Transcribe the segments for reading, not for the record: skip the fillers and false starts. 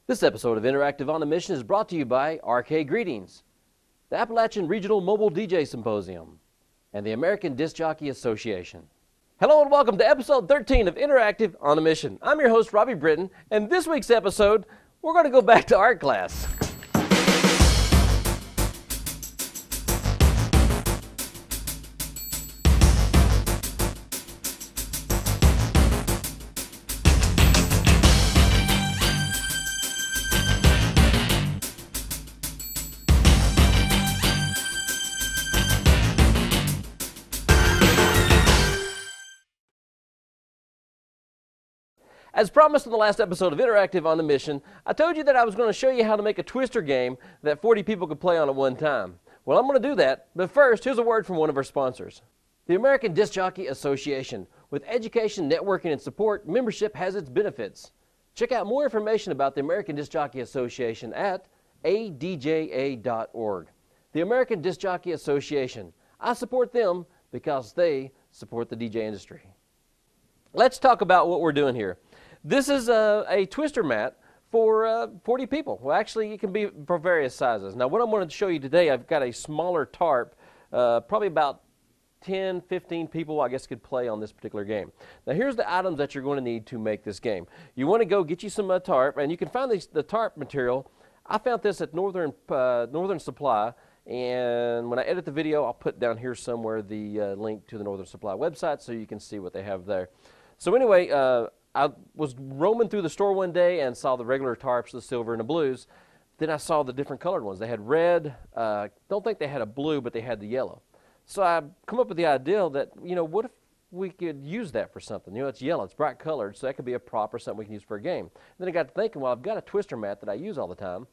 This episode of Interactive on a Mission is brought to you by RK Greetings, the Appalachian Regional Mobile DJ Symposium, and the American Disc Jockey Association. Hello and welcome to episode 13 of Interactive on a Mission. I'm your host, Robbie Britton, and this week's episode, we're going to go back to art class. As promised in the last episode of Interactive on the Mission, I told you that I was going to show you how to make a twister game that 40 people could play on at one time. Well, I'm going to do that, but first, here's a word from one of our sponsors. The American Disc Jockey Association. With education, networking, and support, membership has its benefits. Check out more information about the American Disc Jockey Association at adja.org. The American Disc Jockey Association. I support them because they support the DJ industry. Let's talk about what we're doing here. This is a twister mat for 40 people. Well, actually, it can be for various sizes. Now, what I'm going to show you today, I've got a smaller tarp, probably about 10, 15 people, I guess, could play on this particular game. Now, here's the items that you're going to need to make this game. You want to go get you some tarp, and you can find the tarp material. I found this at Northern Supply, and when I edit the video, I'll put down here somewhere the link to the Northern Supply website so you can see what they have there. So anyway, I was roaming through the store one day and saw the regular tarps, the silver and the blues. Then I saw the different colored ones. They had red. Don't think they had a blue, but they had the yellow. So I come up with the idea that, you know, what if we could use that for something? You know, it's yellow, it's bright colored, so that could be a prop or something we can use for a game. Then I got to thinking, well, I've got a twister mat that I use all the time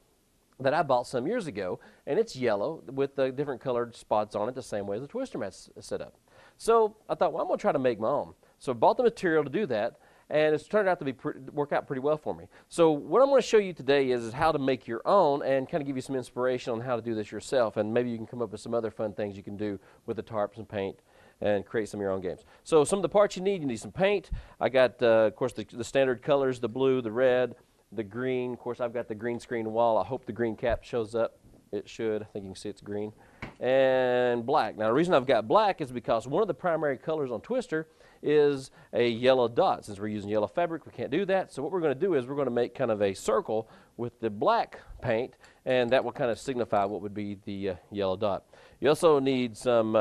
that I bought some years ago, and it's yellow with the different colored spots on it the same way as the twister mat's set up. So I thought, well, I'm going to try to make my own. So I bought the material to do that, and it's turned out to work out pretty well for me. So what I'm going to show you today is how to make your own and kind of give you some inspiration on how to do this yourself, and maybe you can come up with some other fun things you can do with the tarps and paint and create some of your own games. So some of the parts you need some paint. I got, of course, the standard colors, the blue, the red, the green. Of course, I've got the green screen wall. I hope the green cap shows up. It should. I think you can see it's green. And black. Now, the reason I've got black is because one of the primary colors on Twister is a yellow dot. Since we're using yellow fabric, we can't do that. So what we're going to do is we're going to make kind of a circle with the black paint, and that will kind of signify what would be the yellow dot. You also need some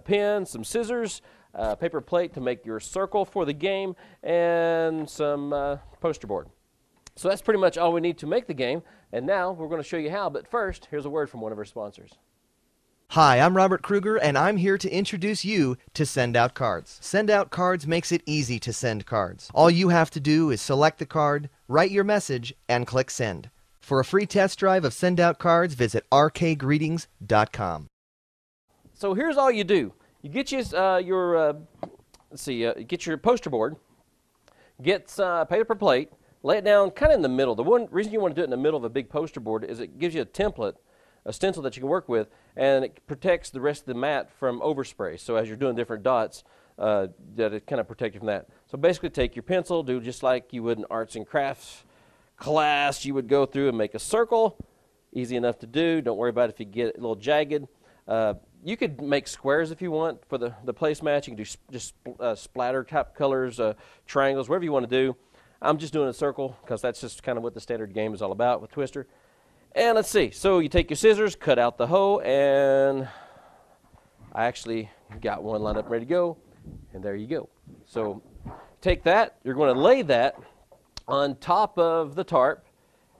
pens, some scissors, paper plate to make your circle for the game, and some poster board. So that's pretty much all we need to make the game, and now we're going to show you how, but first, here's a word from one of our sponsors. Hi, I'm Robert Kruger, and I'm here to introduce you to Send Out Cards. Send Out Cards makes it easy to send cards. All you have to do is select the card, write your message, and click Send. For a free test drive of Send Out Cards, visit rkgreetings.com. So here's all you do. You get get your poster board, get paper plate, lay it down kind of in the middle. The one reason you want to do it in the middle of a big poster board is it gives you a template, a stencil that you can work with, and it protects the rest of the mat from overspray. So as you're doing different dots, that it kind of protects you from that. So basically take your pencil, do just like you would in arts and crafts class. You would go through and make a circle. Easy enough to do. Don't worry about it if you get it a little jagged. You could make squares if you want for the placemat. You can do just splatter type colors, triangles, whatever you want to do. I'm just doing a circle because that's just kind of what the standard game is all about with Twister. And let's see. So you take your scissors, cut out the hole, and I actually got one lined up ready to go, and there you go. So take that. You're going to lay that on top of the tarp,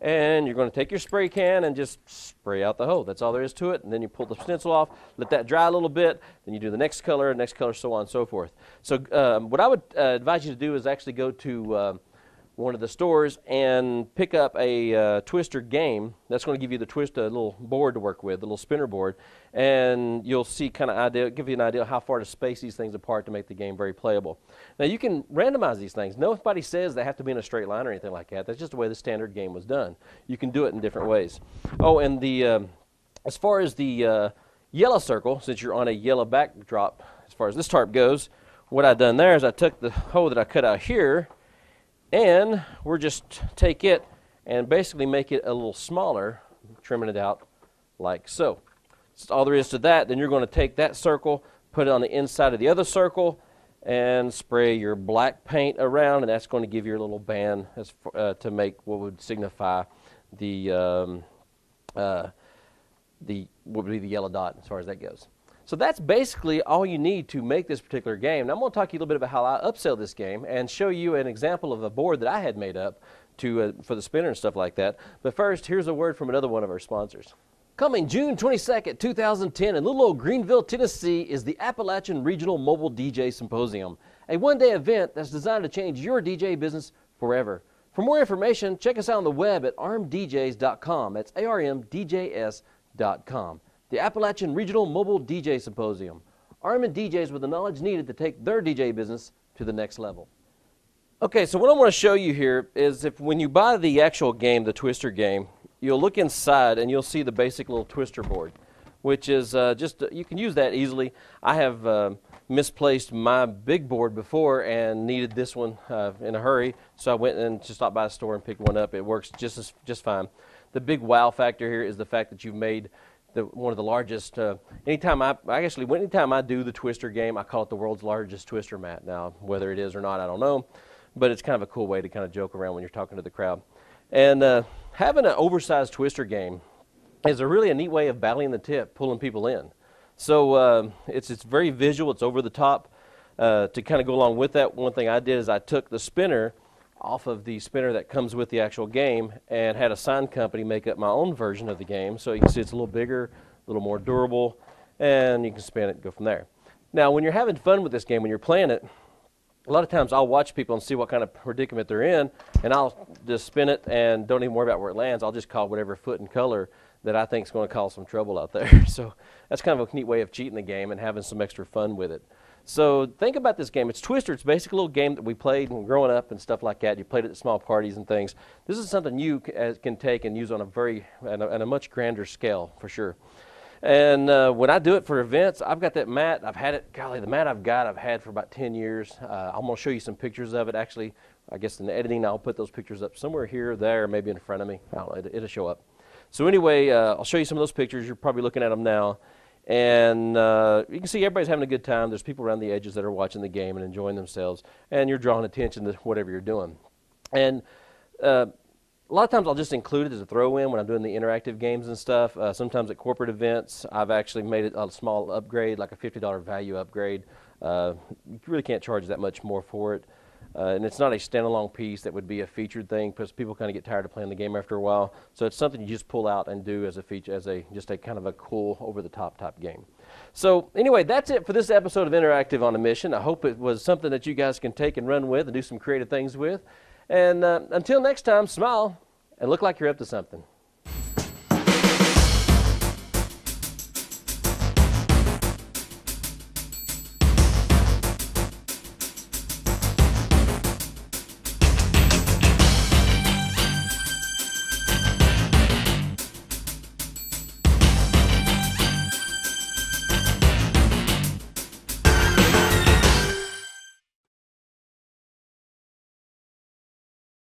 and you're going to take your spray can and just spray out the hole. That's all there is to it. And then you pull the stencil off, let that dry a little bit, then you do the next color, so on and so forth. So what I would advise you to do is actually go to one of the stores and pick up a twister game. That's going to give you the twister little board to work with, the little spinner board, and you'll see give you an idea of how far to space these things apart to make the game very playable. Now you can randomize these things. Nobody says they have to be in a straight line or anything like that. That's just the way the standard game was done. You can do it in different ways. Oh, and as far as the yellow circle, since you're on a yellow backdrop, as far as this tarp goes, what I've done there is I took the hole that I cut out here, and we're just take it and basically make it a little smaller, trimming it out like so. That's all there is to that. Then you're going to take that circle, put it on the inside of the other circle, and spray your black paint around, and that's going to give you a little band to make what would signify the what would be the yellow dot as far as that goes. So that's basically all you need to make this particular game. Now I'm going to talk to you a little bit about how I upsell this game and show you an example of a board that I had made up for the spinner and stuff like that. But first, here's a word from another one of our sponsors. Coming June 22nd, 2010 in little old Greenville, Tennessee is the Appalachian Regional Mobile DJ Symposium, a one-day event that's designed to change your DJ business forever. For more information, check us out on the web at armdjs.com. That's ARMDJS.com. The Appalachian Regional Mobile DJ Symposium. Arming DJs with the knowledge needed to take their DJ business to the next level. Okay, so what I want to show you here is when you buy the actual game, the Twister game, you'll look inside and you'll see the basic little Twister board, which is you can use that easily. I have misplaced my big board before and needed this one in a hurry, so I went and just stopped by the store and picked one up. It works just fine. The big wow factor here is the fact that you've made one of the largest. Anytime I do the Twister game, I call it the world's largest Twister mat. Now, whether it is or not, I don't know, but it's kind of a cool way to kind of joke around when you're talking to the crowd. And having an oversized Twister game is really a neat way of battling the tip, pulling people in. So it's very visual. It's over the top. To kind of go along with that, one thing I did is I took the spinner off of the spinner that comes with the actual game and had a sign company make up my own version of the game. So you can see it's a little bigger, a little more durable, and you can spin it and go from there. Now, when you're having fun with this game, when you're playing it, a lot of times I'll watch people and see what kind of predicament they're in, and I'll just spin it and don't even worry about where it lands. I'll just call whatever foot and color that I think is going to cause some trouble out there. So that's kind of a neat way of cheating the game and having some extra fun with it. So think about this game. It's Twister. It's basically a little game that we played when growing up and stuff like that. You played it at small parties and things. This is something you can take and use on a much grander scale for sure. And when I do it for events, I've got that mat. I've had it, golly, the mat I've had for about 10 years. I'm going to show you some pictures of it. Actually, I guess in the editing, I'll put those pictures up somewhere here or there, maybe in front of me. I don't know, it'll show up. So anyway, I'll show you some of those pictures. You're probably looking at them now. And you can see everybody's having a good time. There's people around the edges that are watching the game and enjoying themselves. And you're drawing attention to whatever you're doing. And a lot of times I'll just include it as a throw-in when I'm doing the interactive games and stuff. Sometimes at corporate events, I've actually made it a small upgrade, like a $50 value upgrade. You really can't charge that much more for it. And it's not a standalone piece that would be a featured thing because people kind of get tired of playing the game after a while. So it's something you just pull out and do as a feature, just a kind of a cool over-the-top type game. So anyway, that's it for this episode of Interactive on a Mission. I hope it was something that you guys can take and run with and do some creative things with. And until next time, smile and look like you're up to something.